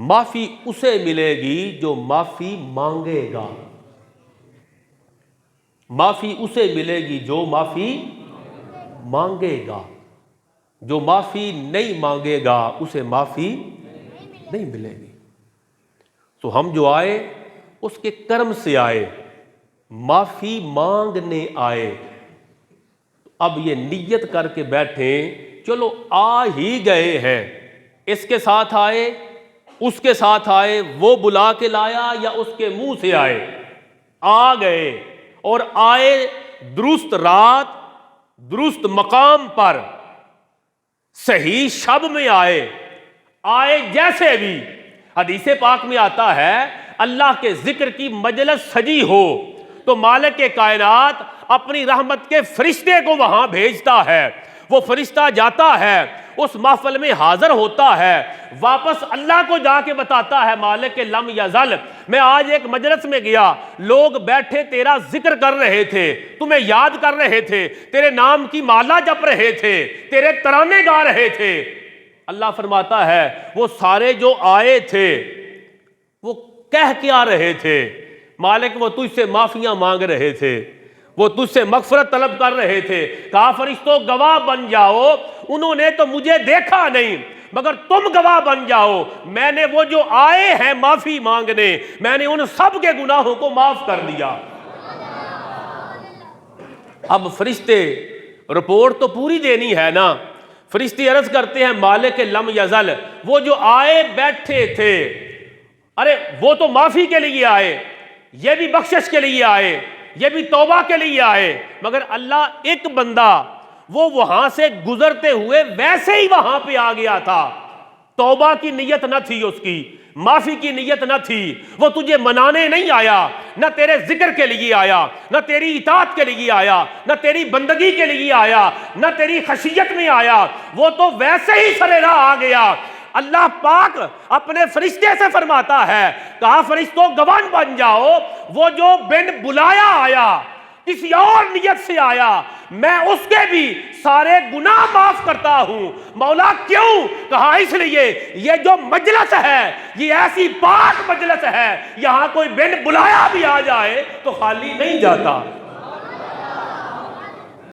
معافی اسے ملے گی جو معافی مانگے گا، معافی اسے ملے گی جو معافی مانگے گا، جو معافی نہیں مانگے گا اسے معافی نہیں ملے گی۔ تو ہم جو آئے اس کے کرم سے آئے، معافی مانگنے آئے، اب یہ نیت کر کے بیٹھیں چلو آ ہی گئے ہیں، اس کے ساتھ آئے، اس کے ساتھ آئے، وہ بلا کے لایا یا اس کے منہ سے آئے، آ گئے اور آئے درست رات، درست مقام پر، صحیح شب میں آئے، آئے جیسے بھی۔ حدیث پاک میں آتا ہے اللہ کے ذکر کی مجلس سجی ہو تو مالک کائنات اپنی رحمت کے فرشتے کو وہاں بھیجتا ہے، وہ فرشتہ جاتا ہے اس محفل میں حاضر ہوتا ہے، واپس اللہ کو جا کے بتاتا ہے مالک لم یزل، میں آج ایک مجلس میں گیا، لوگ بیٹھے تیرا ذکر کر رہے تھے، تمہیں یاد کر رہے تھے، تیرے نام کی مالا جپ رہے تھے، تیرے ترانے گا رہے تھے۔ اللہ فرماتا ہے وہ سارے جو آئے تھے وہ کہہ کیا رہے تھے؟ مالک وہ تجھ سے معافیاں مانگ رہے تھے، وہ تجھ سے مغفرت طلب کر رہے تھے۔ کہا فرشتوں گواہ بن جاؤ، انہوں نے تو مجھے دیکھا نہیں مگر تم گواہ بن جاؤ، میں نے وہ جو آئے ہیں معافی مانگنے، میں نے ان سب کے گناہوں کو معاف کر دیا۔ اب فرشتے رپورٹ تو پوری دینی ہے نا، فرشتے عرض کرتے ہیں مالک لم یزل، وہ جو آئے بیٹھے تھے، ارے وہ تو معافی کے لیے آئے، یہ بھی بخشش کے لیے آئے، یہ بھی توبہ کے لیے آئے، مگر اللہ ایک بندہ وہ وہاں سے گزرتے ہوئے ویسے ہی وہاں پہ آ گیا تھا، توبہ کی نیت نہ تھی اس کی، معافی کی نیت نہ تھی، وہ تجھے منانے نہیں آیا، نہ تیرے ذکر کے لیے آیا، نہ تیری اطاعت کے لیے آیا، نہ تیری بندگی کے لیے آیا، نہ تیری خشیت میں آیا، وہ تو ویسے ہی سرے راہ آ گیا۔ اللہ پاک اپنے فرشتے سے فرماتا ہے، کہا فرشتوں گواہ بن جاؤ، وہ جو بن بلایا آیا، کسی اور نیت سے آیا، میں اس کے بھی سارے گناہ معاف کرتا ہوں۔ مولا کیوں؟ کہا اس لیے یہ جو مجلس ہے یہ ایسی پاک مجلس ہے، یہاں کوئی بن بلایا بھی آ جائے تو خالی نہیں جاتا۔